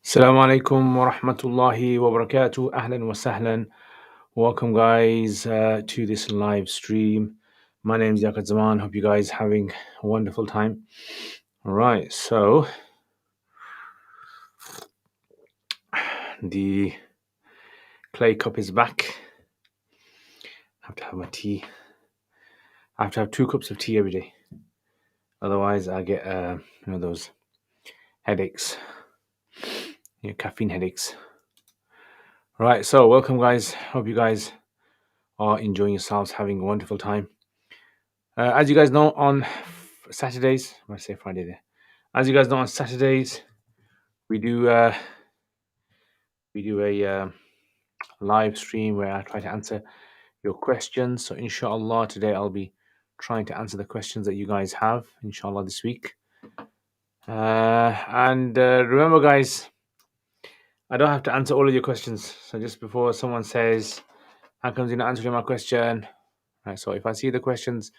Assalamu alaikum wa rahmatullahi wa barakatuh. Ahlan wa sahlan. Welcome, guys, to this live stream. My name is Yaqut Zaman. Hope you guys having a wonderful time. All right, so the clay cup is back. I have to have my tea. I have to have 2 cups of tea every day. Otherwise, I get those headaches, caffeine headaches. All right, so welcome, guys. Hope you guys are enjoying yourselves, having a wonderful time. As you guys know, on Saturdays, I say Friday there. As you guys know, on Saturdays we do a live stream where I try to answer your questions. So inshallah, today I'll be trying to answer the questions that you guys have, inshallah, this week. And remember, guys, I don't have to answer all of your questions. So just before someone says, "How come you're not answering my question?" Right. So if I see the questions,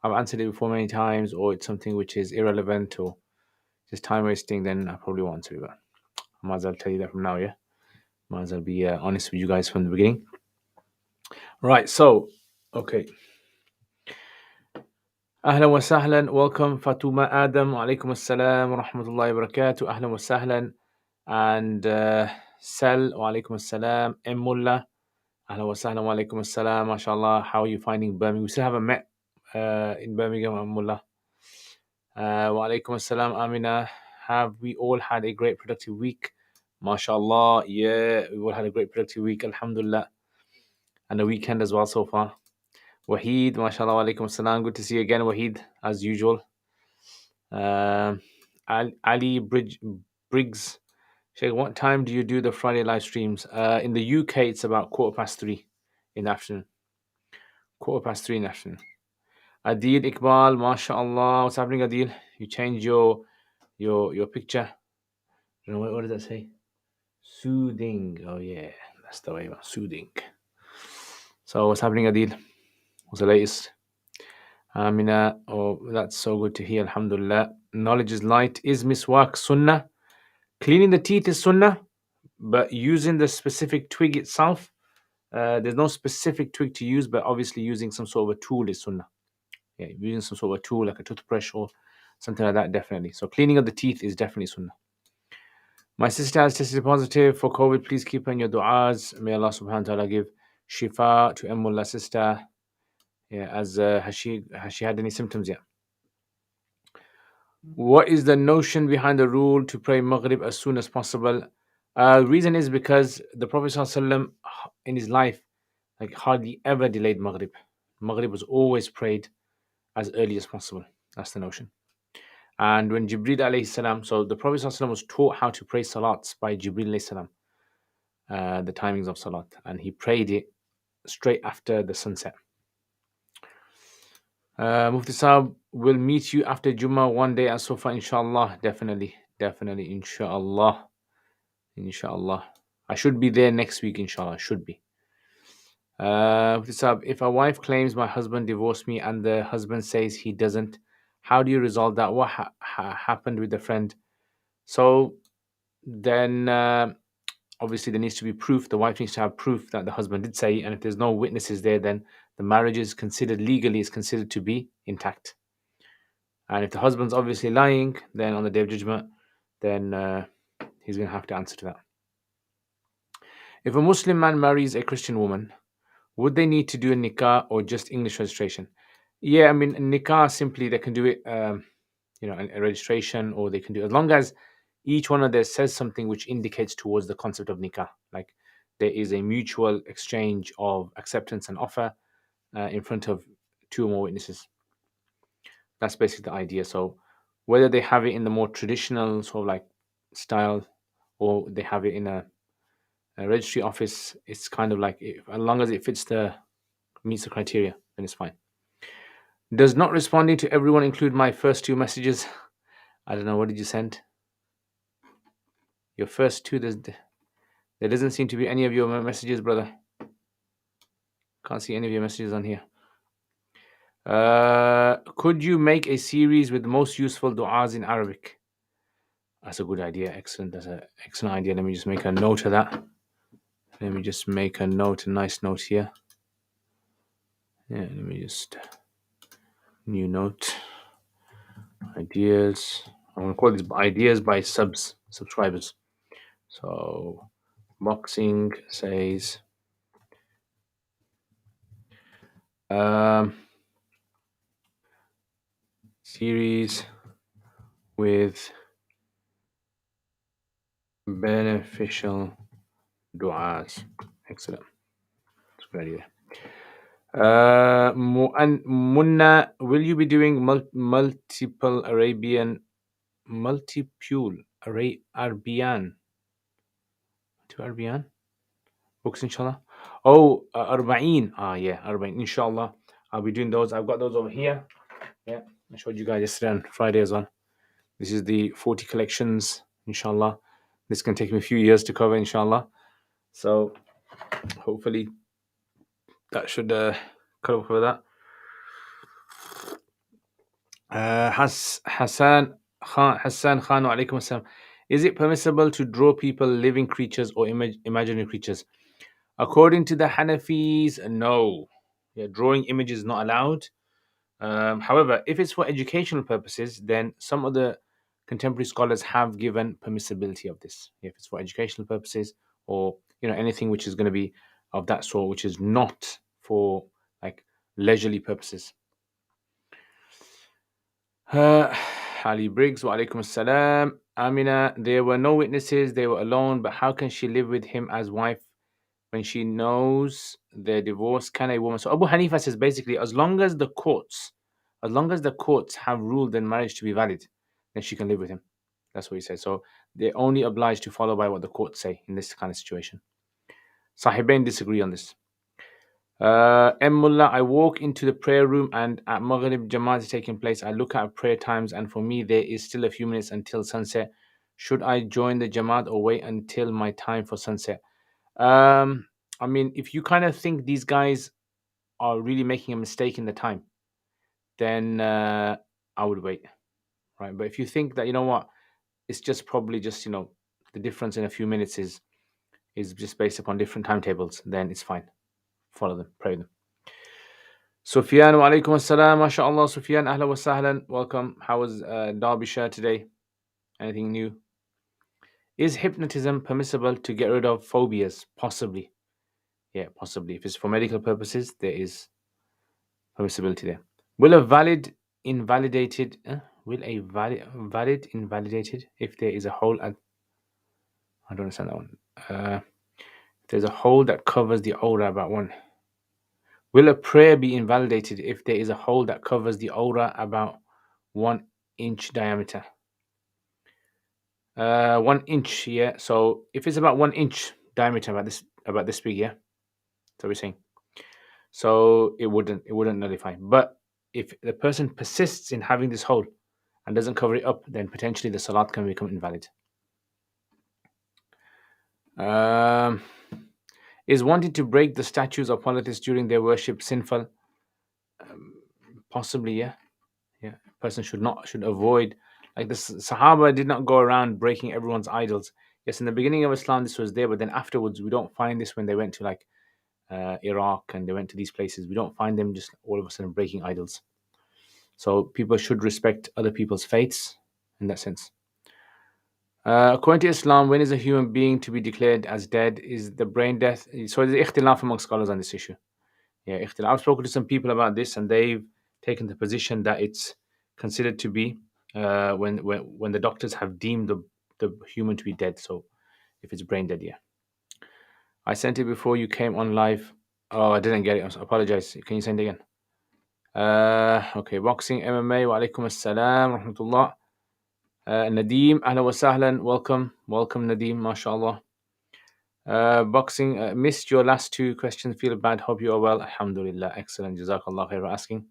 I've answered it before many times, or it's something which is irrelevant or just time wasting, then I probably won't answer it. But I might as well tell you that from now, yeah? Might as well be honest with you guys from the beginning. Right, so, okay. Ahlan wa sahlan. Welcome, Fatuma Adam. Alaikum assalam wa rahmatullahi wa barakatuh. Ahlan wa sahlan. And Sal, wa alaikum assalam. Mullah. Ahlan wa sahlan wa alaikum assalam. MashaAllah. How are you finding Birmingham? We still haven't met in Birmingham, Mullah. Wa alaikum assalam, Amina. Have we all had a great productive week? MashaAllah. Yeah, we all had a great productive week. Alhamdulillah. And a weekend as well so far. Waheed, mashallah, wa alaikum assalam. Good to see you again, Waheed, as usual. Ali Briggs. Sheikh, what time do you do the Friday live streams? In the UK, it's about 3:15 in the afternoon. 3:15 in the afternoon. Adil Iqbal, mashallah. What's happening, Adil? You changed your picture. I don't know, what does that say? Soothing. Oh, yeah. That's the way, soothing. So, what's happening, Adil? What's the latest? Amina, oh, that's so good to hear. Alhamdulillah. Knowledge is light. Is miswak sunnah? Cleaning the teeth is sunnah, but using the specific twig itself, there's no specific twig to use, but obviously using some sort of a tool is sunnah. Yeah, using some sort of a tool like a toothbrush or something like that, definitely. So cleaning of the teeth is definitely sunnah. My sister has tested positive for COVID. Please keep her in your du'as. May Allah subhanahu wa ta'ala give shifa to Mullah's sister. Yeah, as has she had any symptoms yet? What is the notion behind the rule to pray Maghrib as soon as possible? Reason is because the Prophet ﷺ in his life hardly ever delayed Maghrib. Maghrib was always prayed as early as possible. That's the notion. And when Jibreel alayhi salam, so the Prophet ﷺ was taught how to pray salats by Jibreel alayhi salam, the timings of salat, and he prayed it straight after the sunset. Mufti Saab will meet you after Jummah one day at Sofa, inshallah. Definitely, inshallah. Inshallah. I should be there next week, inshallah. Should be. Mufti Saab, if a wife claims my husband divorced me and the husband says he doesn't, how do you resolve that? What happened with the friend? So then, obviously, there needs to be proof. The wife needs to have proof that the husband did say, and if there's no witnesses there, then the marriage is considered to be intact. And if the husband's obviously lying, then on the Day of Judgment, then he's going to have to answer to that. If a Muslim man marries a Christian woman, would they need to do a nikah or just English registration? Yeah, I mean, nikah simply, they can do it, a registration, or they can do, as long as each one of them says something which indicates towards the concept of nikah. Like there is a mutual exchange of acceptance and offer in front of 2 or more witnesses. That's basically the idea. So whether they have it in the more traditional sort of like style, or they have it in a registry office, it's kind of like, as long as it meets the criteria, then it's fine. Does not responding to everyone include my first 2 messages? I don't know. What did you send? Your first 2, there doesn't seem to be any of your messages, brother. Can't see any of your messages on here. Could you make a series with the most useful du'as in Arabic? That's a good idea. Excellent. That's an excellent idea. Let me just make a note of that. Let me just make a note, a nice note here. Yeah, let me just new note. Ideas. I'm gonna call these ideas by subscribers. So boxing says series with beneficial du'as. Excellent. That's a good idea. And Munna, will you be doing multiple Arabian Arabian to Arabian books inshallah? Oh, Arba'in. Yeah, Arba'in inshallah. I'll be doing those. I've got those over here. Yeah, I showed you guys yesterday on Friday as well. This is the 40 collections, inshallah. This can take me a few years to cover, inshallah. So hopefully that should cover that. Hassan Khan, alaikum assalam. Is it permissible to draw people, living creatures or imaginary creatures? According to the Hanafis, no. Yeah, drawing images is not allowed. However, if it's for educational purposes, then some of the contemporary scholars have given permissibility of this. If it's for educational purposes, or anything which is going to be of that sort, which is not for like leisurely purposes. Ali Briggs, wa alaikum assalam. Amina, there were no witnesses, they were alone, but how can she live with him as wife when she knows they're divorced? Can a woman? So Abu Hanifa says basically, as long as the courts have ruled the marriage to be valid, then she can live with him. That's what he says. So they're only obliged to follow by what the courts say in this kind of situation. Sahibain disagree on this. Mullah, I walk into the prayer room and at Maghrib Jamaat is taking place. I look at prayer times and for me there is still a few minutes until sunset. Should I join the Jamaat or wait until my time for sunset? I mean, if you kind of think these guys are really making a mistake in the time, then I would wait, right? But if you think that, you know what, it's just probably just, the difference in a few minutes is just based upon different timetables, then it's fine. Follow them, pray them. Sufyan, wa alaikum assalam. MashaAllah, Sufyan, ahla wa sahlan. Welcome. How was Derbyshire today? Anything new? Is hypnotism permissible to get rid of phobias? Possibly. Yeah, possibly. If it's for medical purposes, there is permissibility there. Will a valid invalidated if there is a hole at, I don't understand that one. If there's a hole that covers the aura about one. Will a prayer be invalidated if there is a hole that covers the aura about 1 inch diameter? 1 inch, yeah. So if it's about 1 inch diameter about this big, yeah. That's what we're saying. So it wouldn't nullify. But if the person persists in having this hole and doesn't cover it up, then potentially the salat can become invalid. Is wanting to break the statues of polytheists during their worship sinful? Possibly, yeah. Yeah, a person should avoid, like the Sahaba did not go around breaking everyone's idols. Yes, in the beginning of Islam this was there, but then afterwards we don't find this when they went to like Iraq and they went to these places. We don't find them just all of a sudden breaking idols. So people should respect other people's faiths in that sense. According to Islam, when is a human being to be declared as dead? Is the brain death? So there's ikhtilaf among scholars on this issue. Yeah, ikhtilaf. I've spoken to some people about this, and they've taken the position that it's considered to be when the doctors have deemed the human to be dead. So if it's brain dead, yeah. I sent it before you came on live. Oh, I didn't get it. I apologize. Can you send it again? Okay, boxing, MMA. Wa alaikum assalam, rahmatullah. Nadeem, ahla wa sahlan. Welcome, Nadeem. MashaAllah. Boxing, missed your last two questions. Feel bad. Hope you are well. Alhamdulillah. Excellent. Jazakallah khair for asking.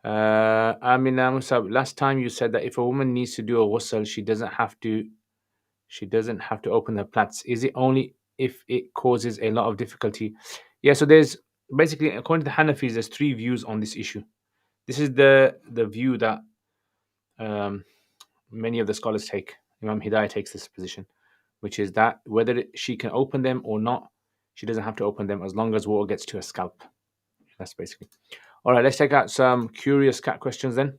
Amina Musab, last time you said that if a woman needs to do a ghusl, she doesn't have to open her plaits. Is it only if it causes a lot of difficulty? Yeah, so there's basically, according to the Hanafis, there's three views on this issue. This is the view that many of the scholars take. Imam Hidayah takes this position, which is that whether she can open them or not, she doesn't have to open them as long as water gets to her scalp. That's basically. All right, let's check out some curious cat questions then.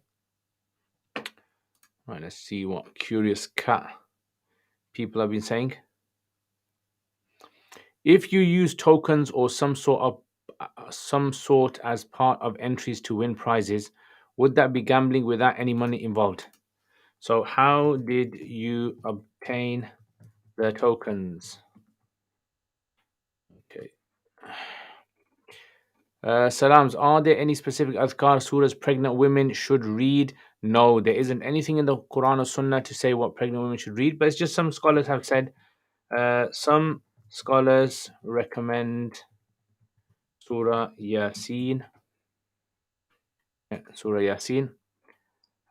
All right, let's see what curious cat people have been saying. If you use tokens or some sort as part of entries to win prizes, would that be gambling without any money involved? So how did you obtain the tokens? Okay. Salams, are there any specific adhkar surahs pregnant women should read? No, there isn't anything in the Quran or Sunnah to say what pregnant women should read, but it's just some scholars have said. Some scholars recommend Surah Yasin. Surah Yasin.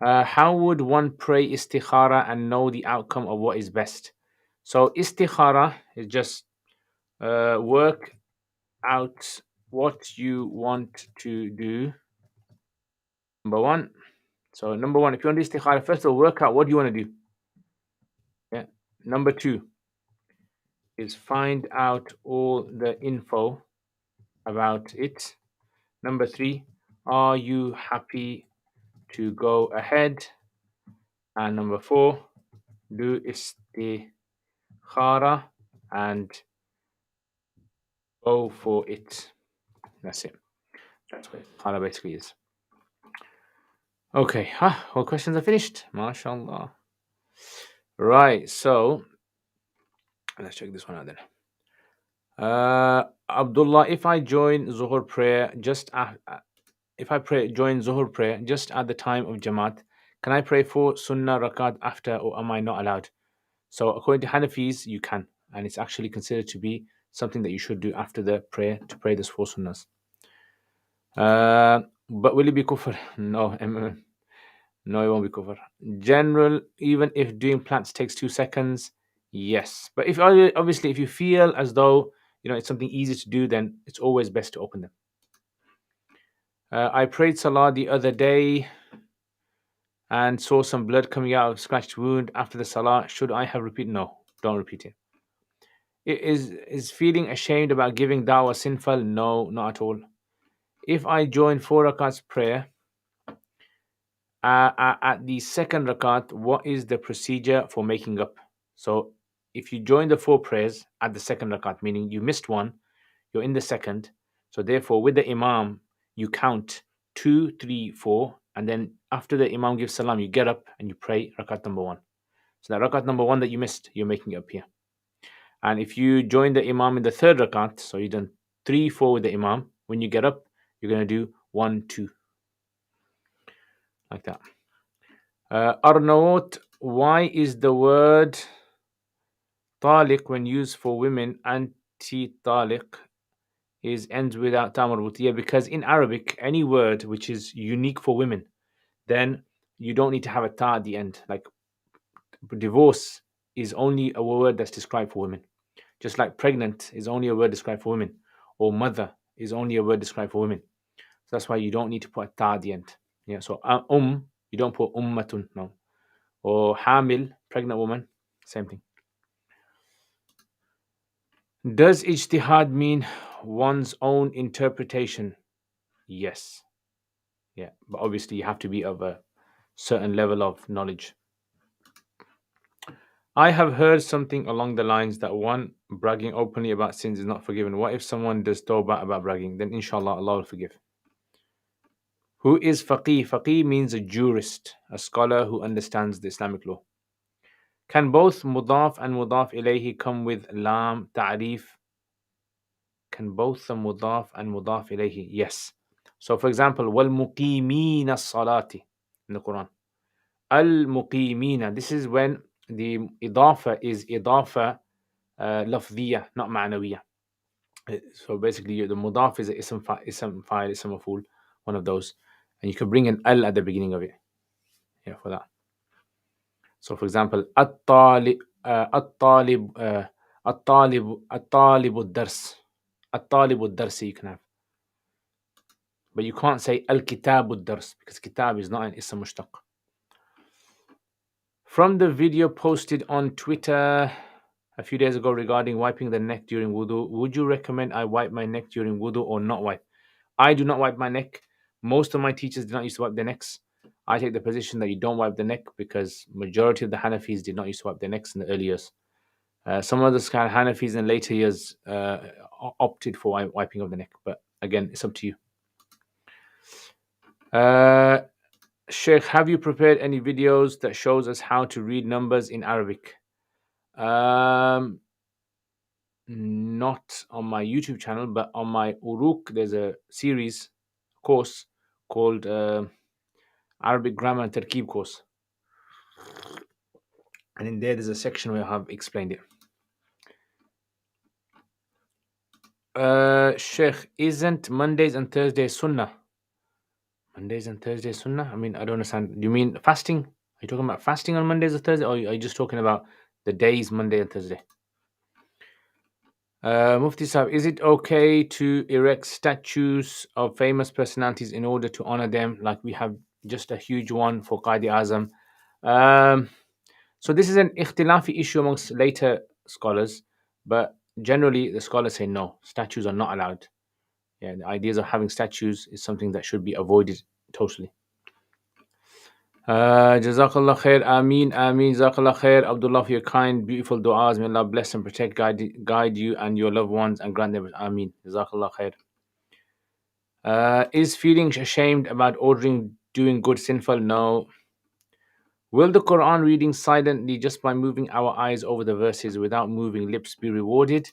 How would one pray istikhara and know the outcome of what is best? So istikhara is just work out what you want to do. Number one. So number one, if you want to do istikhara, first of all, work out what you want to do. Yeah. Number two is find out all the info about it. Number three, are you happy to go ahead? And number four, do istikhara and go for it. That's it. That's what istikhara basically is. Okay, all questions are finished. MashaAllah. Right, so let's check this one out then. Abdullah, if I join Zuhur prayer join Zuhur prayer just at the time of Jamaat, can I pray for Sunnah Rakat after, or am I not allowed? So according to Hanafis, you can, and it's actually considered to be something that you should do after the prayer to pray this 4 Sunnahs. But will it be kufr? No, no, it won't be kufr. General, even if doing plants takes 2 seconds, yes. But if obviously if you feel as though it's something easy to do, then it's always best to open them. I prayed Salah the other day and saw some blood coming out of a scratched wound after the Salah. Should I have repeated? No, don't repeat it. Is feeling ashamed about giving da'wah sinful? No, not at all. If I join 4 rakats prayer, at the second rakat, what is the procedure for making up? So if you join the 4 prayers at the second rakat, meaning you missed one, you're in the second. So therefore, with the imam, you count 2, 3, 4, and then after the imam gives salam, you get up and you pray rakat number 1. So that rakat number 1 that you missed, you're making up here. And if you join the imam in the third rakat, so you've done 3, 4 with the imam, when you get up, you're going to do 1, 2. Like that. Arnaut, why is the word taliq when used for women anti-taliq ends without ta marbutiyya? Because in Arabic, any word which is unique for women, then you don't need to have a ta at the end. Like divorce is only a word that's described for women. Just like pregnant is only a word described for women, or mother is only a word described for women. So that's why you don't need to put a ta at the end. Yeah. So you don't put ummatun, no. Or hamil, pregnant woman, same thing. Does ijtihad mean one's own interpretation? Yes. Yeah. But obviously you have to be of a certain level of knowledge. I have heard something along the lines that one bragging openly about sins is not forgiven. What if someone does tawbah about bragging? Then inshallah Allah will forgive. Who is faqih? Faqih means a jurist, a scholar who understands the Islamic law. Can both mudaf and mudaf ilayhi come with lam ta'rif? Can both the mudaf and mudaf ilayhi? Yes. So for example, وَالْمُقِيمِينَ الصَّلَاةِ in the Quran. Al-muqimina. This is when the idafa is idafa lafdiyya, not ma'nawiyya. So basically, the mudaf is ism fa'il, ism maf'ul, one of those, and you can bring an al at the beginning of it. Yeah, for that. So, for example, at-talib ad-dars. At-talib ad-dars you can have, but you can't say al-kitab ad-dars because kitab is not an ism mushtaq. From the video posted on Twitter a few days ago regarding wiping the neck during wudu, would you recommend I wipe my neck during wudu or not wipe? I do not wipe my neck. Most of my teachers did not used to wipe their necks. I take the position that you don't wipe the neck because majority of the Hanafis did not used to wipe their necks in the early years. Some of the kind of Hanafis in later years opted for wiping of the neck, but again, it's up to you. Sheikh, have you prepared any videos that shows us how to read numbers in Arabic? Not on my YouTube channel, but on my Uruk, there's a series course called Arabic Grammar and Tarkib course. And in there's a section where I have explained it. Sheikh, isn't Mondays and Thursdays Sunnah? Mondays and Thursdays Sunnah? I mean, I don't understand. Do you mean fasting? Are you talking about fasting on Mondays or Thursday? Or are you just talking about the days Monday and Thursday? Mufti Sahib, is it okay to erect statues of famous personalities in order to honor them? Like we have just a huge one for Qaidi Azam. So this is an ikhtilafi issue amongst later scholars, but generally the scholars say no, statues are not allowed. Yeah, the ideas of having statues is something that should be avoided totally. Jazakallah khair, Ameen, Ameen, Jazakallah khair, Abdullah, for your kind, beautiful du'as. May Allah bless and protect, guide you and your loved ones and grant them. Ameen, Jazakallah khair. Is feeling ashamed about ordering doing good sinful? No. Will the Quran reading silently just by moving our eyes over the verses without moving lips be rewarded?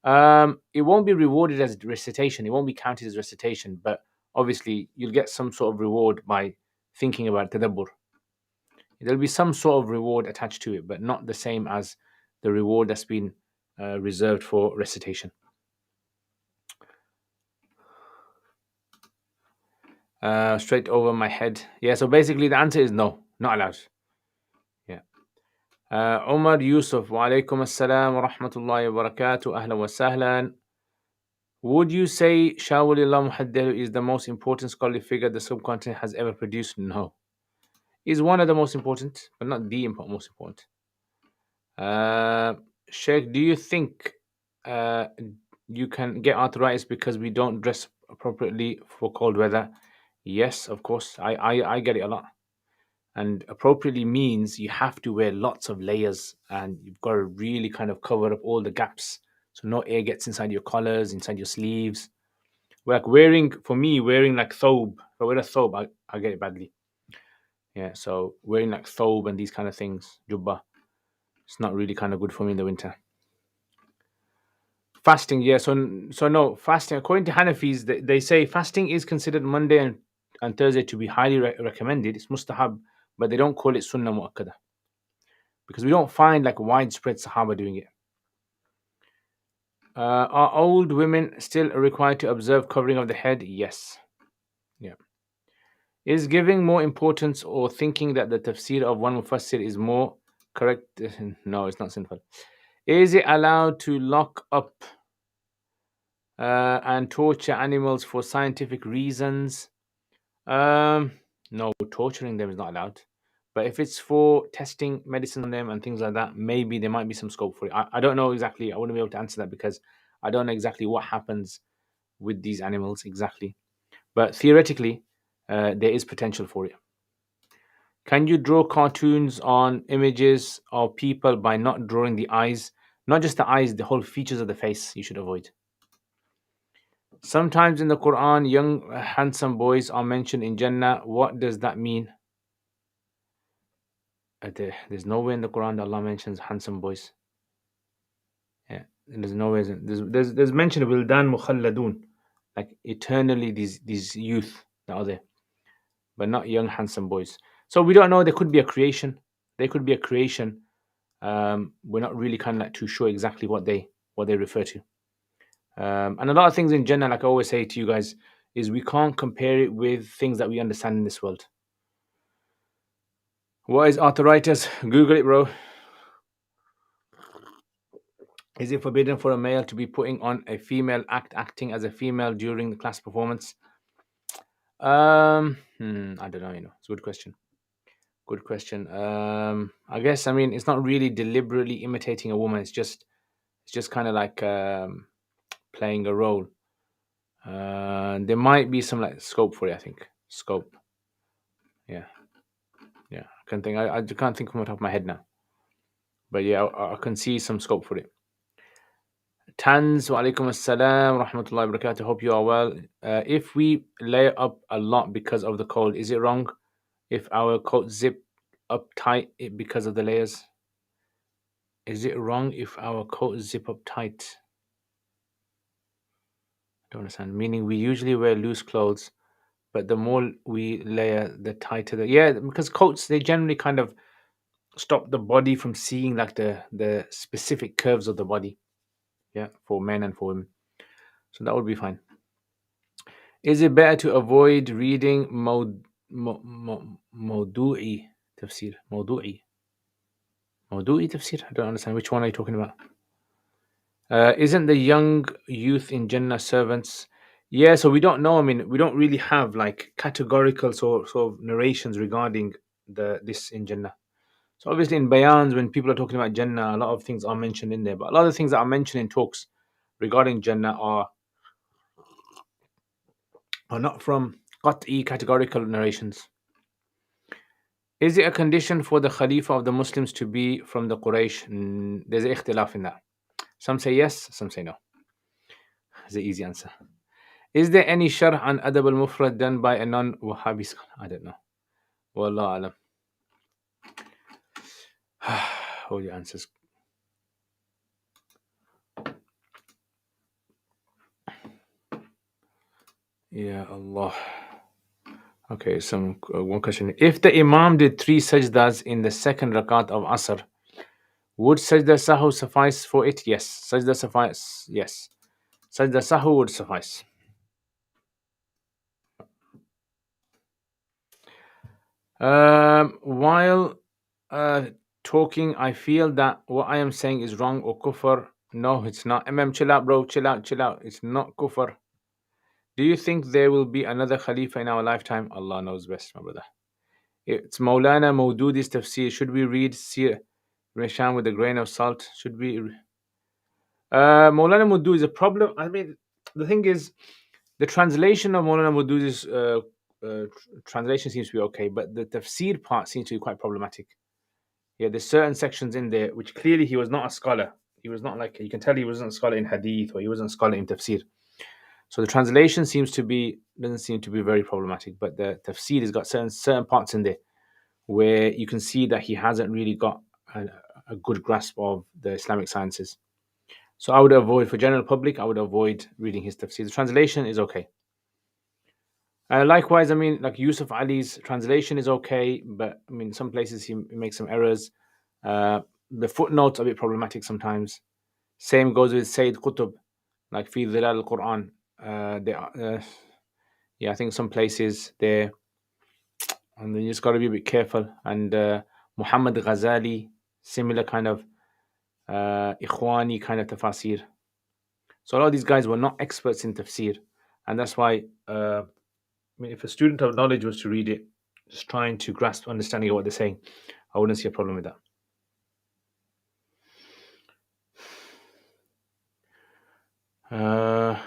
It won't be rewarded as recitation. It won't be counted as recitation, but obviously you'll get some sort of reward by thinking about tadabbur. There'll be some sort of reward attached to it, but not the same as the reward that's been reserved for recitation. Straight over my head. Yeah, so basically the answer is no, not allowed. Yeah. Omar Yusuf, wa alaikum assalam wa rahmatullahi wa barakatuh, ahlan wa sahlan. Would you say Shawulillah Muhaddelu is the most important scholarly figure the subcontinent has ever produced? No. He's one of the most important, but not the most important. Sheikh, do you think you can get arthritis because we don't dress appropriately for cold weather? Yes, of course. I get it a lot. And appropriately means you have to wear lots of layers and you've got to really kind of cover up all the gaps so no air gets inside your collars, inside your sleeves. Like wearing like thobe. If I wear a thobe, I get it badly. Yeah, so wearing like thobe and these kind of things, jubba, it's not really kind of good for me in the winter. Fasting, yeah. So no, fasting. According to Hanafis, they say fasting is considered Monday and Thursday to be highly recommended. It's mustahab, but they don't call it sunnah muakkada because we don't find like widespread Sahaba doing it. Are old women still required to observe covering of the head? Yes. Yeah. Is giving more importance or thinking that the tafsir of one mufassir is more correct? No, it's not sinful. Is it allowed to lock up and torture animals for scientific reasons? No, torturing them is not allowed. But if it's for testing medicine on them and things like that, maybe there might be some scope for it. I don't know exactly. I wouldn't be able to answer that because I don't know exactly what happens with these animals exactly. But theoretically, there is potential for it. Can you draw cartoons on images of people by not drawing the eyes? Not just the eyes, the whole features of the face you should avoid. Sometimes in the Quran, young, handsome boys are mentioned in Jannah. What does that mean? There's nowhere in the Quran that Allah mentions handsome boys. Yeah, there's nowhere. There's mention of wildan mukhalladun, like eternally these youth that are there, but not young handsome boys. So we don't know. There could be a creation. There could be a creation. We're not really kind of like too sure exactly what they refer to. And a lot of things in Jannah, like I always say to you guys, is we can't compare it with things that we understand in this world. What is arthritis? Google it, bro. Is it forbidden for a male to be putting on a female acting as a female during the class performance? I don't know. It's a good question. Good question. I guess, I mean, it's not really deliberately imitating a woman. It's just kind of like playing a role. There might be some like scope for it. I think scope. Yeah, yeah. I can think. I can't think from the top of my head now. But yeah, I can see some scope for it. Tans wa alaikum assalam wa rahmatullahi wa barakatuh. Hope you are well. If we layer up a lot because of the cold, is it wrong if our coat zip up tight because of the layers? Is it wrong if our coat zip up tight? Don't understand. Meaning we usually wear loose clothes, but the more we layer, the tighter the yeah. Because coats they generally kind of stop the body from seeing like the specific curves of the body. Yeah, for men and for women. So that would be fine. Is it better to avoid reading موضوعي tafsir? موضوعي tafsir? I don't understand. Which one are you talking about? Isn't the young youth in Jannah servants? Yeah, so we don't know. I mean, we don't really have like categorical sort of narrations regarding this in Jannah. So obviously in bayans, when people are talking about Jannah, a lot of things are mentioned in there. But a lot of the things that are mentioned in talks regarding Jannah are not from qat'i categorical narrations. Is it a condition for the Khalifa of the Muslims to be from the Quraysh? There's a ikhtilaf in that. Some say yes, some say no. It's the easy answer. Is there any sharh on Adab al-Mufrad done by a non-Wahhabi scholar? I don't know. Wallah alam. All your answers. Ya Allah. Okay, one question. If the Imam did 3 sajdas in the second rakat of Asr, would sajda sahu suffice for it? Yes. Sajda suffice. Yes. Sajda sahu would suffice. While talking, I feel that what I am saying is wrong or kufr. No, it's not. Chill out, bro. Chill out, chill out. It's not kufr. Do you think there will be another Khalifa in our lifetime? Allah knows best, my brother. It's Maulana Mawdudi's tafsir. Should we read Sir Risham with a grain of salt? Should we? Maulana Mawdud is a problem. I mean, the thing is, the translation of Maulana Mawdudi's translation seems to be okay, but the tafsir part seems to be quite problematic. Yeah, there's certain sections in there which clearly he was not a scholar. He was not like, you can tell he wasn't a scholar in hadith or he wasn't a scholar in tafsir. So the translation doesn't seem to be very problematic, but the tafsir has got certain parts in there where you can see that he hasn't really got a good grasp of the Islamic sciences. So I would avoid, for general public, I would avoid reading his tafsir. The translation is okay. Likewise, I mean, like Yusuf Ali's translation is okay, but I mean, some places he makes some errors. The footnotes are a bit problematic sometimes. Same goes with Sayyid Qutb, like Fi Dhilal al-Quran. Yeah, I think some places there, and then you just got to be a bit careful. And Muhammad Ghazali, similar kind of Ikhwani kind of tafsir. So a lot of these guys were not experts in tafsir, and that's why I mean, if a student of knowledge was to read it, just trying to grasp understanding of what they're saying, I wouldn't see a problem with that.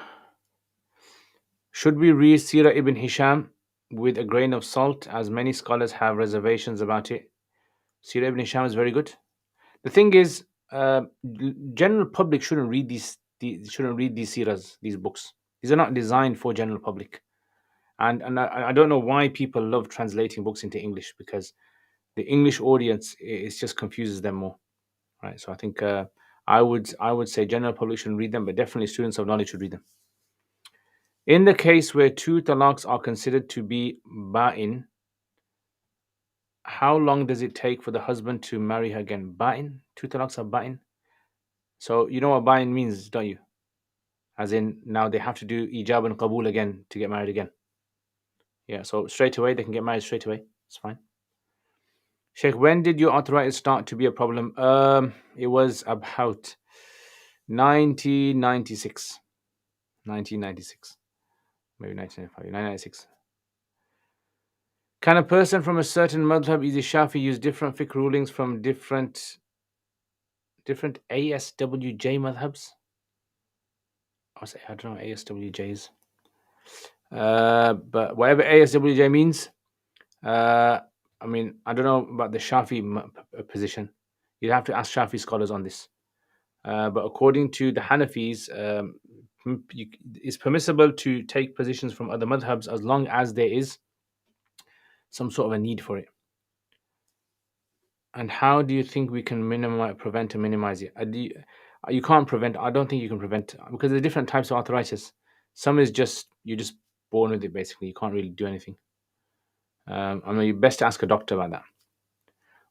Should we read Sirah ibn Hisham with a grain of salt, as many scholars have reservations about it? Sirah ibn Hisham is very good. The thing is, general public shouldn't read these sirahs, these books. These are not designed for general public. And I don't know why people love translating books into English, because the English audience it just confuses them more, right? So I think I would say general public shouldn't read them, but definitely students of knowledge should read them. In the case where 2 talaqs are considered to be ba'in, how long does it take for the husband to marry her again? Ba'in? 2 talaqs are ba'in? So you know what ba'in means, don't you? As in, now they have to do ijab and qabul again to get married again. Yeah, so straight away, they can get married straight away. It's fine. Sheikh, when did your arthritis start to be a problem? It was about 1996. 1996. Maybe 1995. 1996. Can a person from a certain madhab, e.g. Shafi, use different fiqh rulings from different ASWJ madhabs? I don't know ASWJs. But whatever ASWJ means, I mean, I don't know about the Shafi position. You'd have to ask Shafi scholars on this. But according to the Hanafis, it's permissible to take positions from other madhabs as long as there is some sort of a need for it. And how do you think we can prevent and minimize it? You can't prevent. I don't think you can prevent, because there's different types of arthritis. Some is just you're just born with it. Basically, you can't really do anything. I mean, you best ask a doctor about that.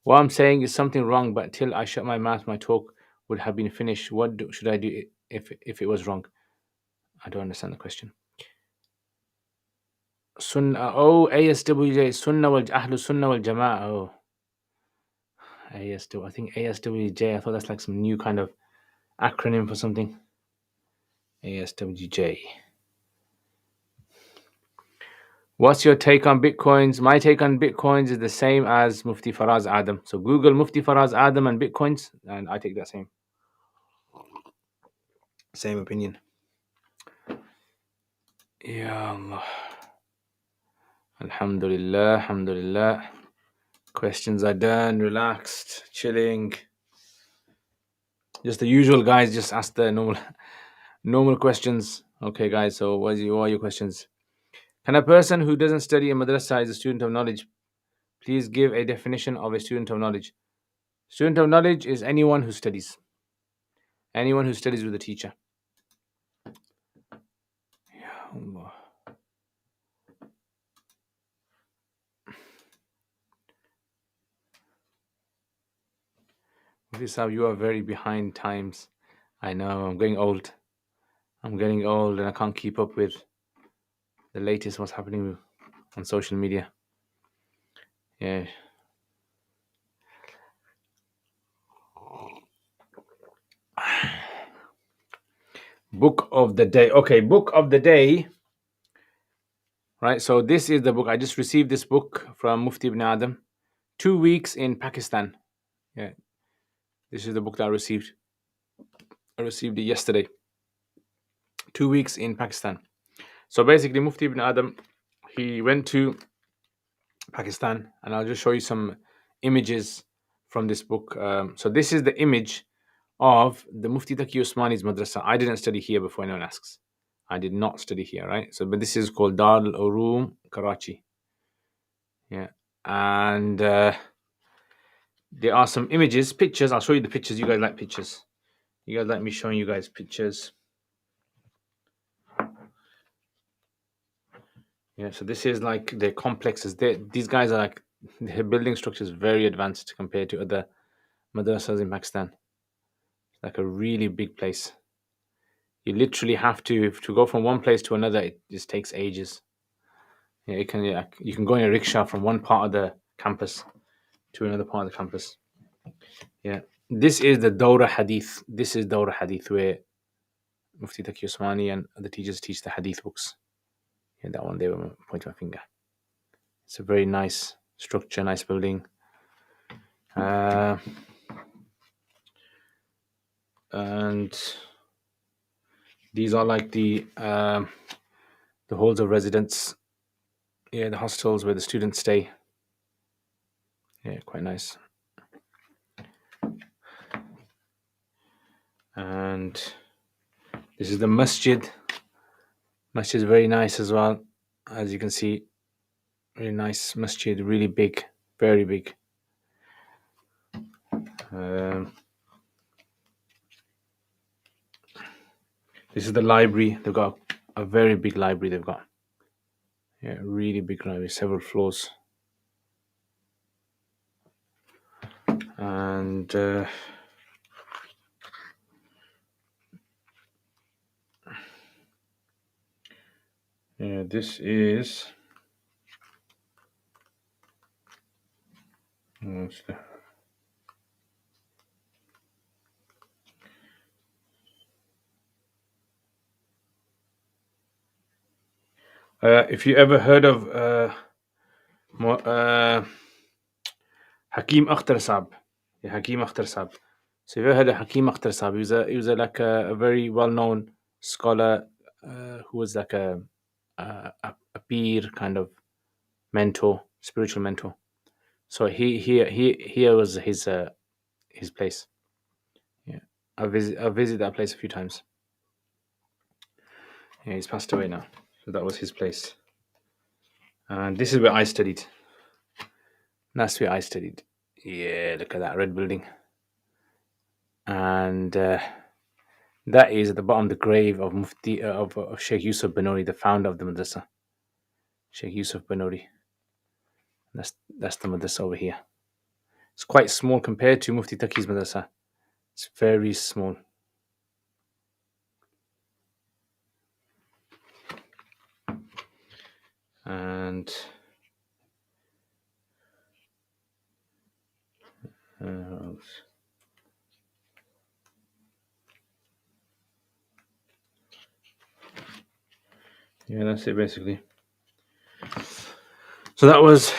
What I'm saying is something wrong, but till I shut my mouth, my talk would have been finished. Should I do if it was wrong? I don't understand the question. Sunnah. Oh, ASWJ. Sunnah wal Ahlus Sunnah wal Jama'ah. Oh, ASW. I think ASWJ. I thought that's like some new kind of acronym for something. ASWJ. What's your take on bitcoins? My take on bitcoins is the same as Mufti Faraz Adam. So Google Mufti Faraz Adam and bitcoins, and I take that same opinion. Ya Allah. Alhamdulillah, alhamdulillah. Questions are done, relaxed, chilling. Just the usual, guys. Just ask the normal questions. Okay, guys. So what are your questions? Can a person who doesn't study in madrasa is a student of knowledge? Please give a definition of a student of knowledge. Student of knowledge is anyone who studies. Anyone who studies with a teacher. Ya Allah. Mufti, you are very behind times. I know. I'm getting old. And I can't keep up with the latest what's happening on social media. Yeah. Book of the day. Okay, book of the day. Right. So this is the book. I just received this book from Mufti Ibn Adam. 2 weeks in Pakistan. Yeah. This is the book that I received. I received it yesterday. 2 weeks in Pakistan. So basically, Mufti Ibn Adam, he went to Pakistan, and I'll just show you some images from this book. So this is the image of the Mufti Taqi Usmani's madrasa. I didn't study here, before anyone asks. I did not study here, right? So, but this is called Dar al-Uroom, Karachi. Yeah. And there are some images, pictures. I'll show you the pictures. You guys like pictures. You guys like me showing you guys pictures. Yeah, so this is like the complexes. These guys are like, their building structure is very advanced compared to other madrasas in Pakistan. It's like a really big place. You literally have to go from one place to another. It just takes ages. Yeah, you can go in a rickshaw from one part of the campus to another part of the campus. Yeah, this is the Dawra Hadith. This is Dawra Hadith, where Mufti Taqi Usmani and the teachers teach the Hadith books. Yeah, that one there, pointing my finger. It's a very nice structure, nice building. And these are like the halls of residence. Yeah, the hostels where the students stay. Yeah, quite nice. And this is the masjid. Masjid is very nice as well. As you can see, very nice masjid, really big, very big. This is the library. They've got a very big library. They've got, yeah, really big library, several floors. And yeah, this is. If you ever heard of Hakim Akhtar Saab. Yeah, Hakim Akhtar Saab. So you ever heard of Hakim Akhtar Saab? He was like a very well-known scholar who was like a peer kind of mentor, spiritual mentor. So here was his place. Yeah, I visited that place a few times. Yeah, he's passed away now. So that was his place. And this is where I studied. That's where I studied. Yeah, look at that red building. And that is at the bottom the grave of Mufti of Sheikh Yusuf Banori, the founder of the madrasa. Sheikh Yusuf Banori. That's the madrasa over here. It's quite small compared to Mufti Taqi's madrasa. It's very small. And yeah, that's it basically. So that was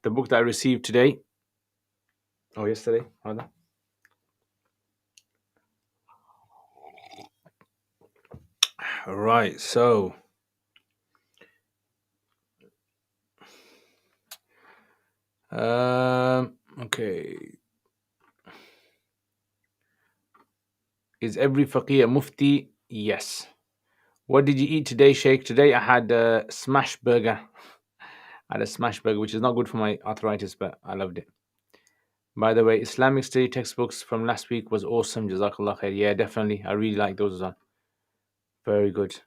the book that I received today. Oh, yesterday, rather. Right, so okay. Is every faqih a mufti? Yes. What did you eat today, Sheikh? Today I had a smash burger. I had a smash burger, which is not good for my arthritis, but I loved it. By the way, Islamic study textbooks from last week was awesome. Jazakallah khair. Yeah, definitely. I really like those as well. Very good.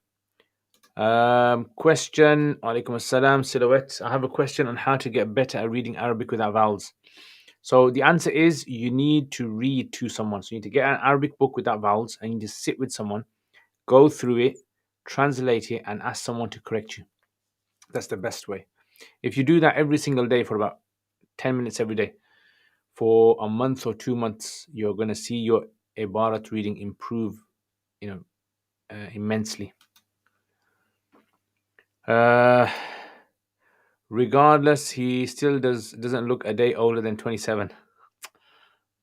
Question. Alaikum assalam. Silhouette. I have a question on how to get better at reading Arabic without vowels. So the answer is you need to read to someone. So you need to get an Arabic book without vowels and you just sit with someone, go through it, translate it, and ask someone to correct you. That's the best way. If you do that every single day for about 10 minutes every day, for a month or 2 months, you're going to see your Ibarat reading improve, immensely. Regardless, he still doesn't look a day older than 27.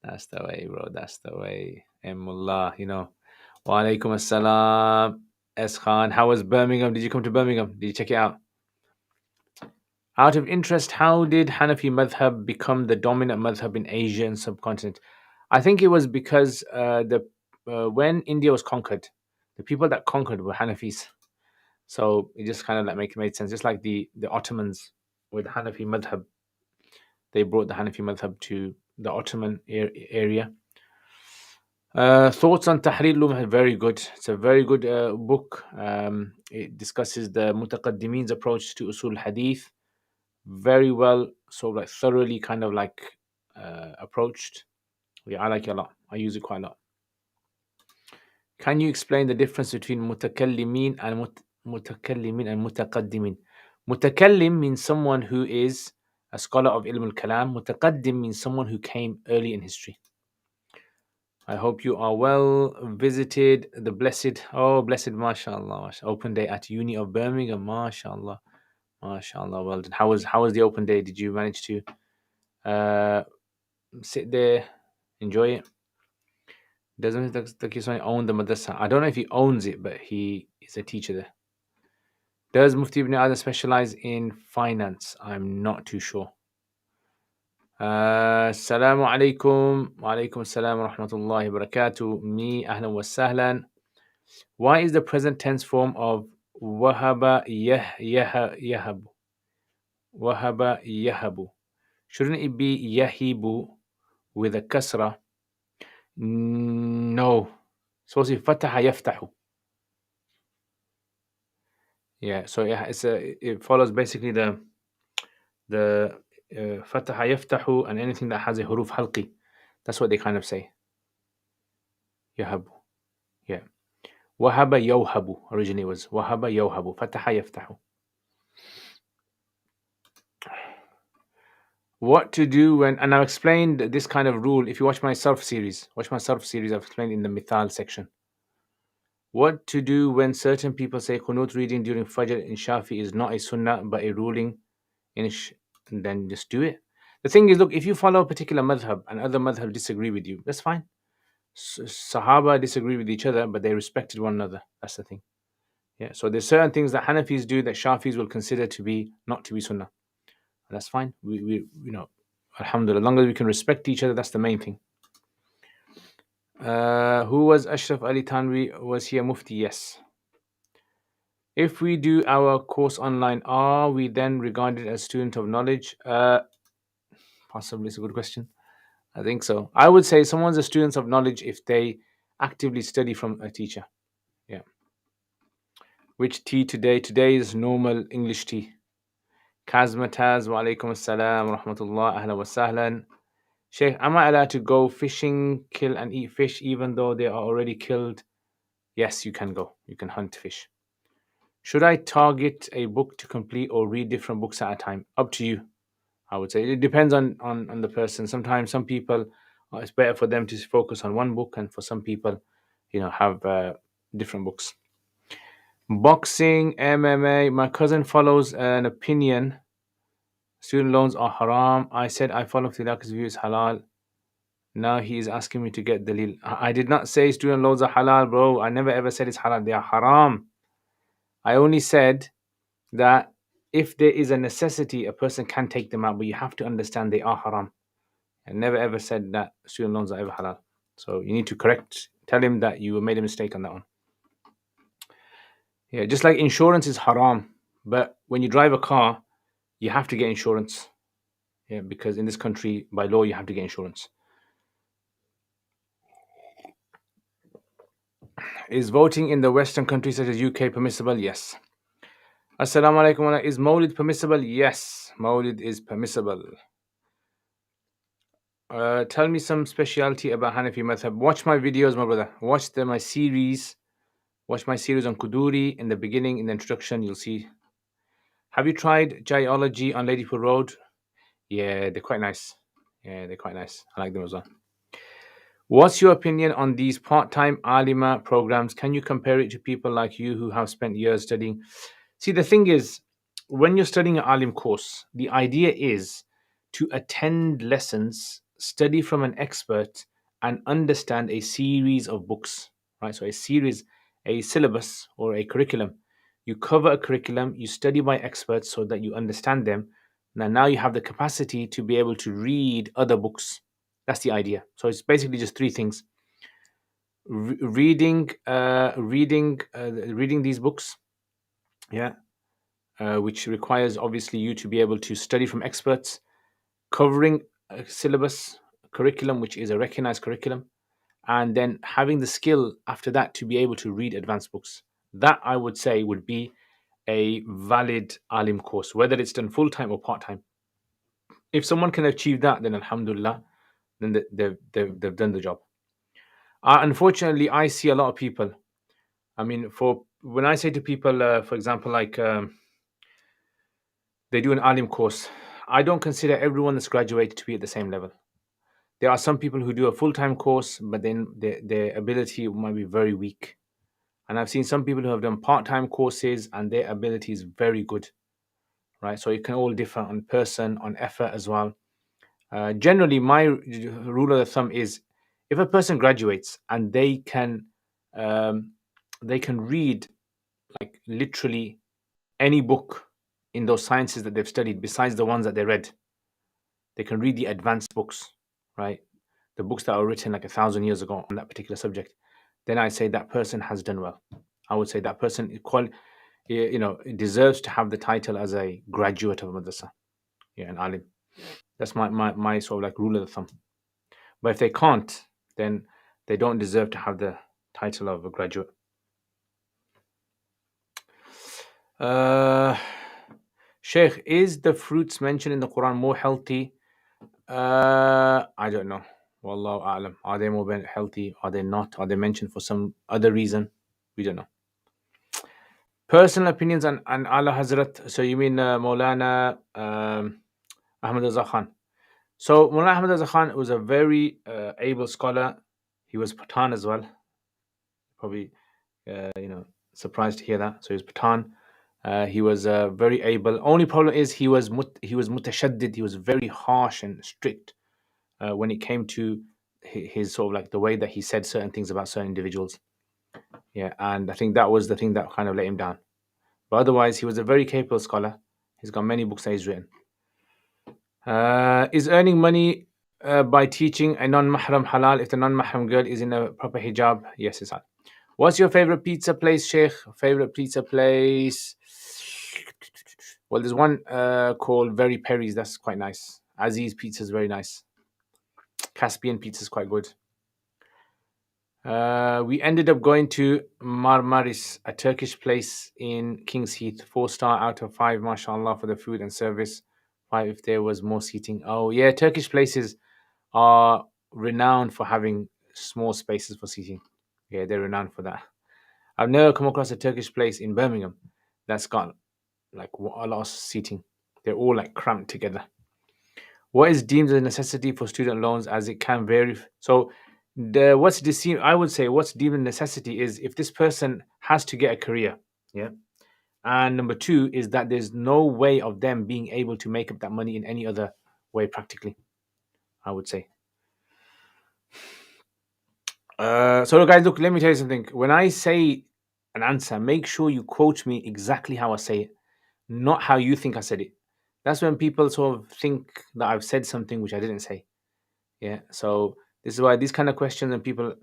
That's the way, bro. That's the way. Mullah, Wa alaikum assalam. S. Khan, how was Birmingham? Did you come to Birmingham? Did you check it out? Out of interest, how did Hanafi madhab become the dominant madhab in Asia and subcontinent? I think it was because when India was conquered, the people that conquered were Hanafis. So it just kind of like made sense. Just like the Ottomans with Hanafi madhab, they brought the Hanafi madhab to the Ottoman area. Thoughts on Tahrir Lumh, very good. It's a very good book. It discusses the Mutaqaddimeen's approach to Usul Hadith. Very well, so like thoroughly kind of like approached. Yeah, I like it a lot. I use it quite a lot. Can you explain the difference between mutakallimin and mutaqaddimin? Mutakallim means someone who is a scholar of ilm al-kalam. Mutaqaddim means someone who came early in history. I hope you are well. Visited the blessed, mashallah, open day at Uni of Birmingham, mashallah, mashallah. Well done. How was the open day? Did you manage to sit there, enjoy it? Doesn't Takiswani own the madrasa? I don't know if he owns it, but he is a teacher there. Does Mufti Ibn Adam specialize in finance? I'm not too sure. Assalamu alaikum. Wa alaikum assalam wa rahmatullahi wa barakatuh. Me, ahlan wa sahlan. Why is the present tense form of wahaba yahabu? Wahaba yahabu. Shouldn't it be yahibu with a kasra? No. It's supposed to be fataha yaftahu. Yeah, so it follows basically the fataha yaftahu and anything that has a huruf halqi. That's what they kind of say. Yahabu. Yeah. Wahaba yawhabu originally was wahaba yawhabu. Fataha yaftahu. What to do when, and I've explained this kind of rule. If you watch my Sarf series, I've explained in the Mithal section. What to do when certain people say Qunut reading during Fajr in Shafi is not a sunnah but a ruling in and then just do it. The thing is, look, if you follow a particular madhab and other madhab disagree with you, that's fine. Sahaba disagree with each other, but they respected one another. That's the thing. Yeah. So there's certain things that Hanafis do that Shafis will consider to be not to be sunnah. That's fine. We alhamdulillah, as long as we can respect each other, that's the main thing. Who was Ashraf Ali Tanwi? Was he a mufti? Yes. If we do our course online, are we then regarded as student of knowledge? Possibly, it's a good question. I think so. I would say someone's a student of knowledge if they actively study from a teacher. Yeah. Which tea today? Today is normal English tea. Kazmataz, wa alaikum assalam, wa rahmatullah, ahlan wa sahlan. Sheikh, am I allowed to go fishing, kill and eat fish even though they are already killed? Yes, you can go. You can hunt fish. Should I target a book to complete or read different books at a time? Up to you, I would say. It depends on the person. Sometimes some people, it's better for them to focus on one book, and for some people, have different books. Boxing, MMA. My cousin follows an opinion. Student loans are haram. I said I follow Theological's view is halal. Now he is asking me to get dalil. I did not say student loans are halal, bro. I never ever said it's halal. They are haram. I only said that if there is a necessity, a person can take them out, but you have to understand they are haram. I never ever said that student loans are ever halal. So you need to tell him that you made a mistake on that one. Yeah, just like insurance is haram, but when you drive a car, you have to get insurance. Yeah, because in this country, by law, you have to get insurance. Is voting in the Western countries such as UK permissible? Yes. Assalamu alaikum. Is Mawlid permissible? Yes, Mawlid is permissible. Tell me some speciality about Hanafi madhab. Watch my videos, my brother. Watch my series. Watch my series on Kuduri. In the beginning, in the introduction, you'll see. Have you tried Jaiology on Ladypool Road? Yeah, they're quite nice. I like them as well. What's your opinion on these part-time alima programs? Can you compare it to people like you who have spent years studying? See, the thing is, when you're studying an alim course, the idea is to attend lessons, study from an expert, and understand a series of books, right? So a syllabus or a curriculum. You cover a curriculum, you study by experts so that you understand them. Now you have the capacity to be able to read other books. That's the idea. So it's basically just three things: reading these books, yeah, which requires obviously you to be able to study from experts, covering a syllabus curriculum, which is a recognized curriculum, and then having the skill after that to be able to read advanced books. That I would say would be a valid alim course, whether it's done full time or part time. If someone can achieve that, then alhamdulillah, then they've done the job. Unfortunately, I see a lot of people. I mean, when I say to people, for example, like they do an alim course, I don't consider everyone that's graduated to be at the same level. There are some people who do a full-time course, but then their ability might be very weak. And I've seen some people who have done part-time courses and their ability is very good, right? So it can all differ on person, on effort as well. Generally, my rule of the thumb is if a person graduates and they can read like literally any book in those sciences that they've studied besides the ones that they read. They can read the advanced books, right? The books that were written like 1,000 years ago on that particular subject. Then I say that person has done well. I would say that person deserves to have the title as a graduate of madrasa, an alim. That's my sort of like rule of the thumb. But if they can't, then they don't deserve to have the title of a graduate. Sheikh, is the fruits mentioned in the Quran more healthy? I don't know. Wallahu a'lam. Are they more healthy? Are they not? Are they mentioned for some other reason? We don't know. Personal opinions on Allah Hazrat. So you mean Maulana Ahmad Azhar Khan. So Maulana Ahmad Azhar Khan was a very able scholar. He was Pathan as well. Probably, surprised to hear that. So he was Pathan. He was very able. Only problem is he was mutashaddid. He was very harsh and strict when it came to his sort of like the way that he said certain things about certain individuals. Yeah, and I think that was the thing that kind of let him down. But otherwise, he was a very capable scholar. He's got many books that he's written. Is earning money by teaching a non-mahram halal if the non-mahram girl is in a proper hijab? Yes, it's halal. What's your favorite pizza place, Sheikh? Favorite pizza place? Well, there's one called Very Perry's. That's quite nice. Aziz Pizza is very nice. Caspian Pizza is quite good. We ended up going to Marmaris, a Turkish place in King's Heath. 4 star out of 5, mashallah, for the food and service. 5 if there was more seating. Oh, yeah, Turkish places are renowned for having small spaces for seating. Yeah, they're renowned for that. I've never come across a Turkish place in Birmingham that's got like a lot of seating. They're all like cramped together. What is deemed a necessity for student loans as it can vary? So, I would say what's deemed a necessity is if this person has to get a career. Yeah. And number two is that there's no way of them being able to make up that money in any other way practically, I would say. So guys, look, let me tell you something. When I say an answer, make sure you quote me exactly how I say it, not how you think I said it. That's when people sort of think that I've said something which I didn't say. Yeah. So this is why these kind of questions and people,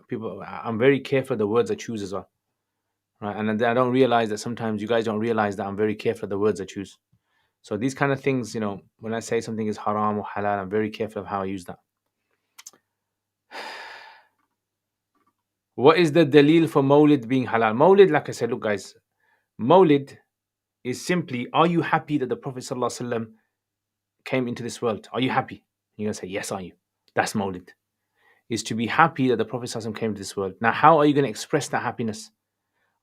I'm very careful of the words I choose as well. Right. And I don't realize that sometimes you guys don't realize that I'm very careful of the words I choose. So these kind of things, when I say something is haram or halal, I'm very careful of how I use that. What is the dalil for Mawlid being halal? Mawlid, like I said, look, guys, Mawlid is simply, are you happy that the Prophet ﷺ came into this world? Are you happy? You're going to say, yes, are you? That's Mawlid. Is to be happy that the Prophet ﷺ came to this world. Now, how are you going to express that happiness?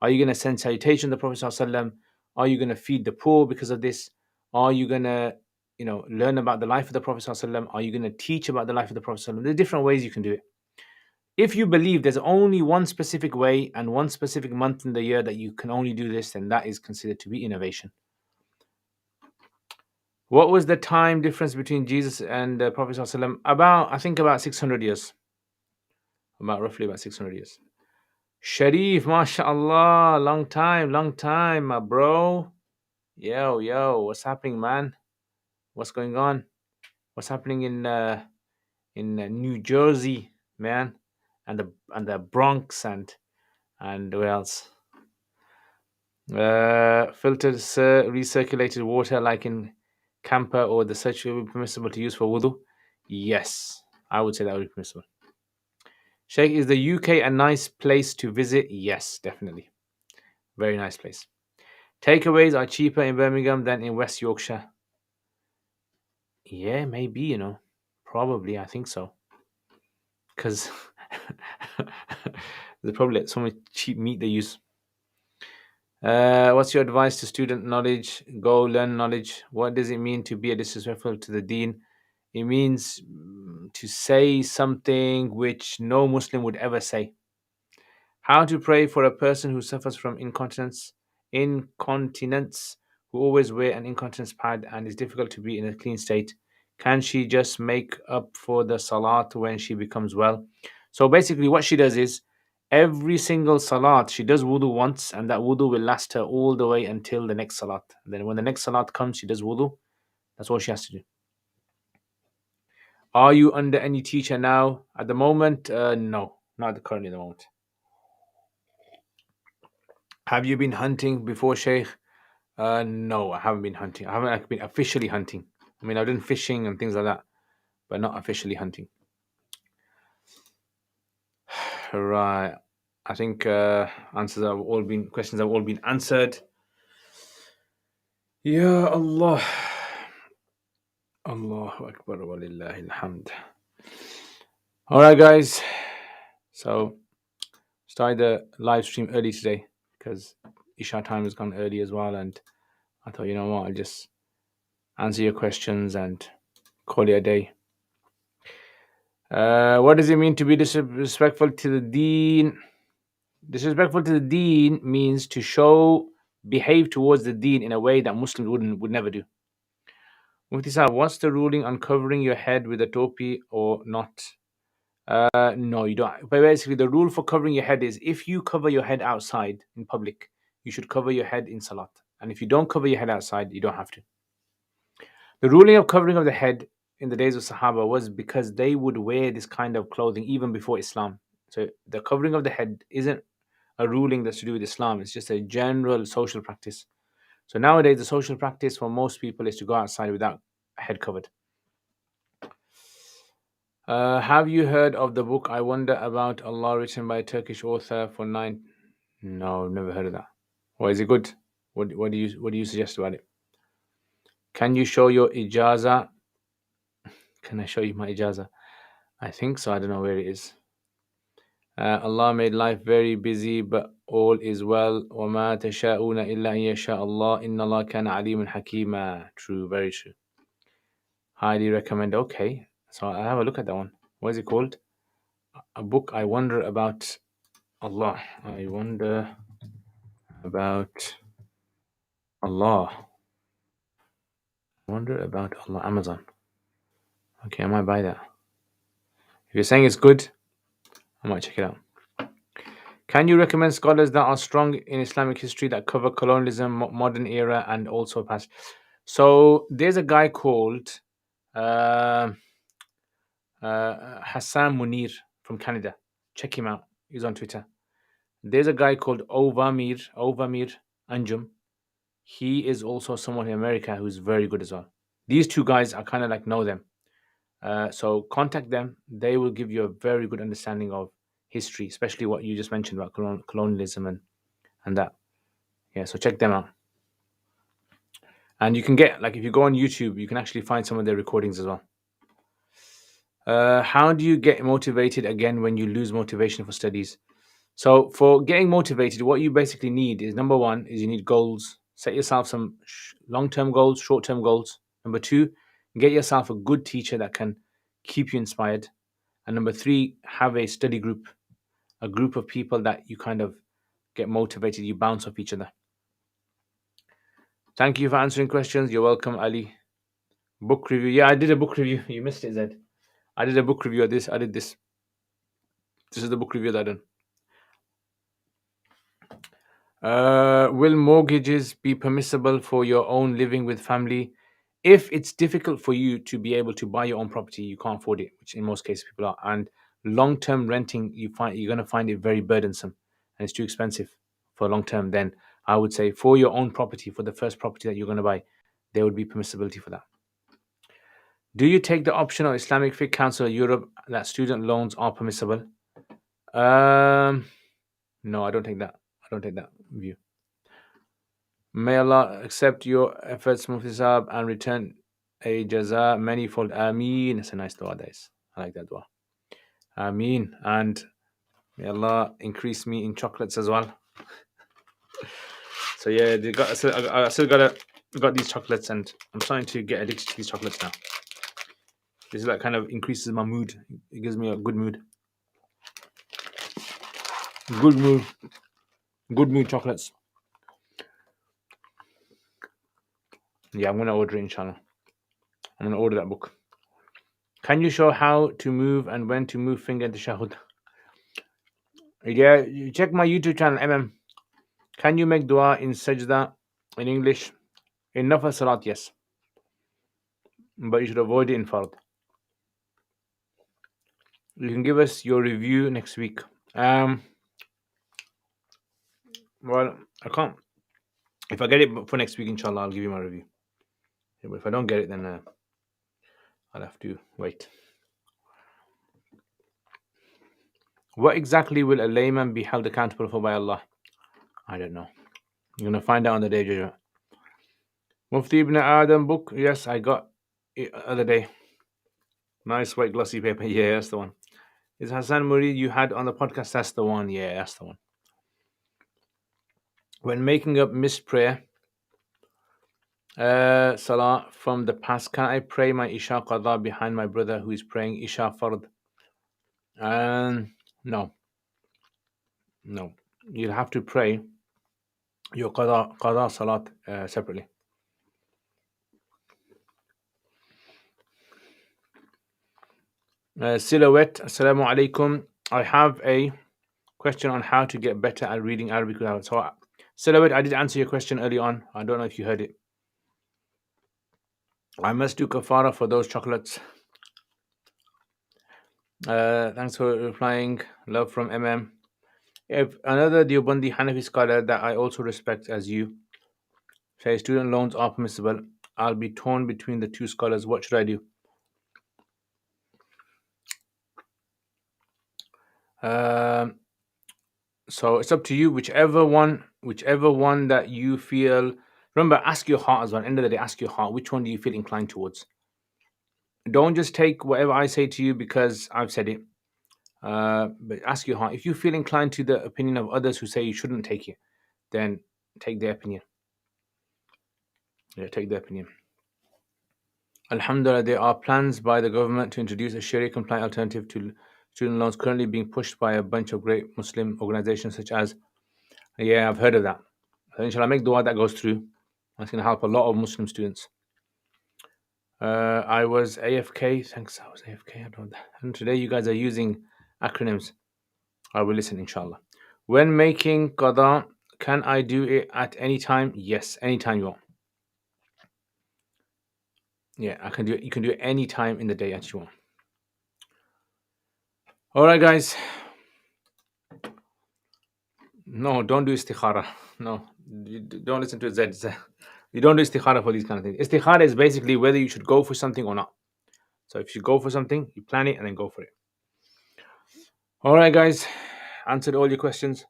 Are you going to send salutation to the Prophet ﷺ? Are you going to feed the poor because of this? Are you going to, learn about the life of the Prophet ﷺ? Are you going to teach about the life of the Prophet ﷺ? There are different ways you can do it. If you believe there's only one specific way and one specific month in the year that you can only do this, then that is considered to be innovation. What was the time difference between Jesus and the Prophet ﷺ? About 600 years. Roughly about 600 years. Sharif, mashallah, long time, my bro. Yo, what's happening, man? What's going on? What's happening in New Jersey, man, and the Bronx and where else? Filtered recirculated water like in camper or the such will be permissible to use for wudu? Yes, I would say that would be permissible. Sheikh, is the UK a nice place to visit? Yes, definitely. Very nice place. Takeaways are cheaper in Birmingham than in West Yorkshire. Yeah, maybe, probably, I think so. Because there's probably so much cheap meat they use. What's your advice to student knowledge? Go learn knowledge. What does it mean to be a disrespectful to the deen? It means to say something which no Muslim would ever say. How to pray for a person who suffers from incontinence, who always wear an incontinence pad and is difficult to be in a clean state. Can she just make up for the salat when she becomes well? So basically, what she does is every single salat she does wudu once, and that wudu will last her all the way until the next salat. And then when the next salat comes, she does wudu. That's all she has to do. Are you under any teacher now? At the moment, no, not currently at the moment. Have you been hunting before, Sheikh? No, I haven't been hunting. I haven't been officially hunting. I mean, I've done fishing and things like that, but not officially hunting. Right. I think questions have all been answered. Ya Allah. Allahu Akbar wa lillahi alhamd. All right, guys. So, started the live stream early today because Isha time has gone early as well, and I thought, you know what, I'll just answer your questions and call it a day. What does it mean to be disrespectful to the deen? Disrespectful to the deen means to show behave towards the deen in a way that Muslims would never do. Mufti Sahib, what's the ruling on covering your head with a topi or not? No, you don't. But basically, the rule for covering your head is if you cover your head outside in public, you should cover your head in salat. And if you don't cover your head outside, you don't have to. The ruling of covering of the head in the days of Sahaba was because they would wear this kind of clothing even before Islam. So the covering of the head isn't a ruling that's to do with Islam, it's just a general social practice. So nowadays, the social practice for most people is to go outside without a head covered. Have you heard of the book I Wonder About Allah written by a Turkish author for 9? No, never heard of that. Why is it good? What do you suggest about it? Can you show your ijaza? Can I show you my ijaza? I think so. I don't know where it is. Allah made life very busy, but all is well. وَمَا تَشَاءُونَ إِلَّا أَن يَشَاءَ اللَّهُ إِنَّ اللَّهَ كَانَ عَلِيمًا حَكِيمًا. True, very true. Highly recommend. Okay, so I'll have a look at that one. What is it called? A book I wonder about Allah. I wonder about Allah. I wonder about Allah. Amazon. Okay, I might buy that. If you're saying it's good, I might check it out. Can you recommend scholars that are strong in Islamic history that cover colonialism, modern era, and also past? So there's a guy called uh, Hassan Munir from Canada. Check him out. He's on Twitter. There's a guy called Ovamir Anjum. He is also someone in America who's very good as well. These two guys, I kind of like know them. So contact them. They will give you a very good understanding of history, especially what you just mentioned about colonialism and that. Yeah, so check them out. And you can get, like, if you go on YouTube, you can actually find some of their recordings as well. How do you get motivated again when you lose motivation for studies? So for getting motivated, what you basically need is, number one, is you need goals. Set yourself some long-term goals, short-term goals. Number two, get yourself a good teacher that can keep you inspired. And number three, have a study group, a group of people that you kind of get motivated, you bounce off each other. Thank you for answering questions. You're welcome, Ali. Book review. Yeah, I did a book review. You missed it, Zed. I did a book review of this. I did this. This is the book review that I done. Will mortgages be permissible for your own living with family? If it's difficult for you to be able to buy your own property, you can't afford it, which in most cases people are, and long-term renting, you're going to find it very burdensome and it's too expensive for long-term, then I would say for your own property, for the first property that you're going to buy, there would be permissibility for that. Do you take the option of Islamic Fiqh Council of Europe that student loans are permissible? No, I don't take that. I don't take that view. May Allah accept your efforts, Mufti Sahab, and return a jaza manifold. Ameen. It's a nice dua, guys. I like that dua. Ameen. And may Allah increase me in chocolates as well. So yeah, I still got these chocolates, and I'm starting to get addicted to these chocolates now. This is like kind of increases my mood. It gives me a good mood. Good mood. Good mood chocolates. Yeah, I'm gonna order it, inshallah. I'm gonna order that book. Can you show how to move and when to move finger into shahud? Yeah, you check my YouTube channel, MM. Can you make dua in sajda in English? In nafil salat, yes. But you should avoid it in fard. You can give us your review next week. Well, I can't. If I get it for next week, inshallah, I'll give you my review. Yeah, but if I don't get it, then I'll have to wait. What exactly will a layman be held accountable for by Allah? I don't know. You're going to find out on the day of judgment. Mufti Ibn Adam book. Yes, I got it the other day. Nice white glossy paper. Yeah, that's the one. Is Hassan Murid you had on the podcast? That's the one. Yeah, that's the one. When making up missed prayer, Salah from the past, can I pray my Isha Qadha behind my brother who is praying Isha Fard? No. You'll have to pray your qada salat separately. Silhouette, assalamu alaikum. I have a question on how to get better at reading Arabic without. So, Silhouette, I did answer your question early on. I don't know if you heard it. I must do kafara for those chocolates. Thanks for replying. Love from MM. If another Deobandi Hanafi scholar that I also respect as you says student loans are permissible, I'll be torn between the two scholars. What should I do? So it's up to you. Whichever one that you feel. Remember, ask your heart as well. End of the day, ask your heart. Which one do you feel inclined towards? Don't just take whatever I say to you because I've said it. But ask your heart. If you feel inclined to the opinion of others who say you shouldn't take it, then take their opinion. Yeah, take their opinion. Alhamdulillah, there are plans by the government to introduce a Sharia-compliant alternative to student loans currently being pushed by a bunch of great Muslim organizations such as. Yeah, I've heard of that. So inshallah, make dua that goes through. That's going to help a lot of Muslim students. I was AFK. Thanks, I was AFK. I don't know. And today you guys are using acronyms. I will listen, inshallah. When making qada, can I do it at any time? Yes, anytime you want. Yeah, I can do it. You can do it any time in the day that you want. All right, guys. No, don't do istikhara. No, don't listen to Zed. You don't do istikhara for these kind of things. Istikhara is basically whether you should go for something or not. So if you go for something, you plan it and then go for it. All right, guys. Answered all your questions.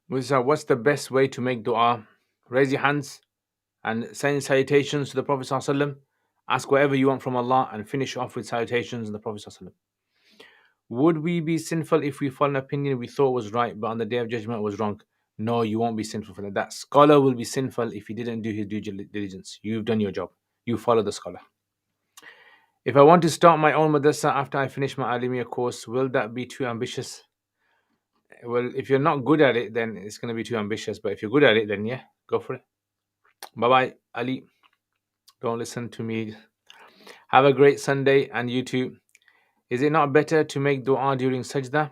What's the best way to make dua? Raise your hands and send salutations to the Prophet ﷺ. Ask whatever you want from Allah and finish off with salutations to the Prophet ﷺ. Would we be sinful if we follow an opinion we thought was right, but on the day of judgment was wrong? No, you won't be sinful for that. That scholar will be sinful if he didn't do his due diligence. You've done your job. You follow the scholar. If I want to start my own madrasa after I finish my Alimiya course, will that be too ambitious? Well, if you're not good at it, then it's going to be too ambitious. But if you're good at it, then yeah, go for it. Bye-bye, Ali. Don't listen to me. Have a great Sunday, and you too. Is it not better to make dua during sajda?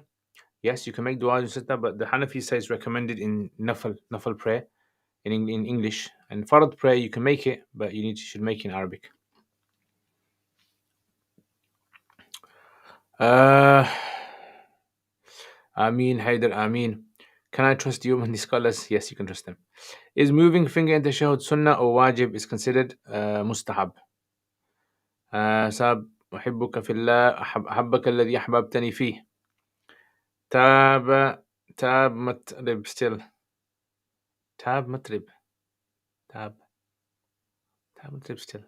Yes, you can make dua during sajda, but the Hanafi says recommended in nafal prayer in English. And farad prayer, you can make it, but you should make it in Arabic. Ameen, Haider, Ameen. Can I trust you and the scholars? Yes, you can trust them. Is moving finger in tashahhud sunnah or wajib is considered mustahab? Sab, أحبك في الله أحبك الذي أحببتني فيه. Tab matrib still. Tab matrib still.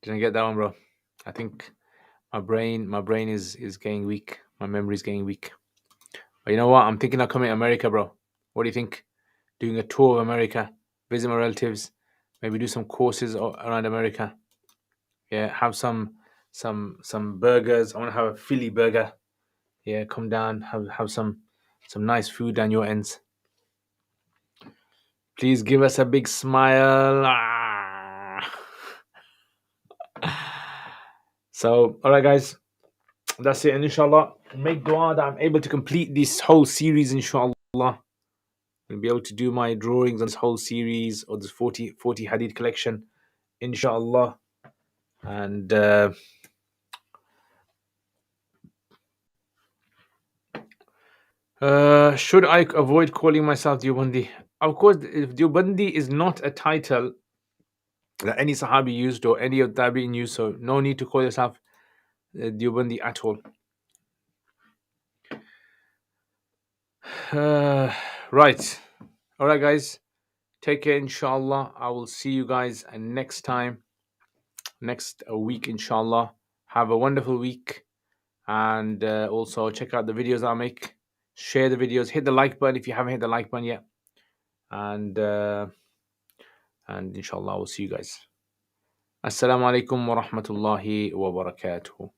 Didn't get that one, bro. I think my brain is getting weak. My memory is getting weak. But you know what? I'm thinking of coming to America, bro. What do you think? Doing a tour of America, visit my relatives, maybe do some courses around America. Yeah, have some burgers. I want to have a Philly burger. Yeah, come down, have some nice food down your ends. Please give us a big smile. So, all right, guys, that's it. And inshallah, make dua that I'm able to complete this whole series, inshallah. And be able to do my drawings on this whole series or this 40 hadith collection, inshallah. And should I avoid calling myself Deobandi? Of course, if Deobandi is not a title that any Sahabi used or any of Tabi'in used, so no need to call yourself Deobandi at all. Right. All right, guys. Take care, inshallah. I will see you guys next time, next week, inshallah. Have a wonderful week. And also check out the videos I make. Share the videos. Hit the like button if you haven't hit the like button yet. And inshallah, I will see you guys. Assalamu alaikum wa rahmatullahi wa barakatuh.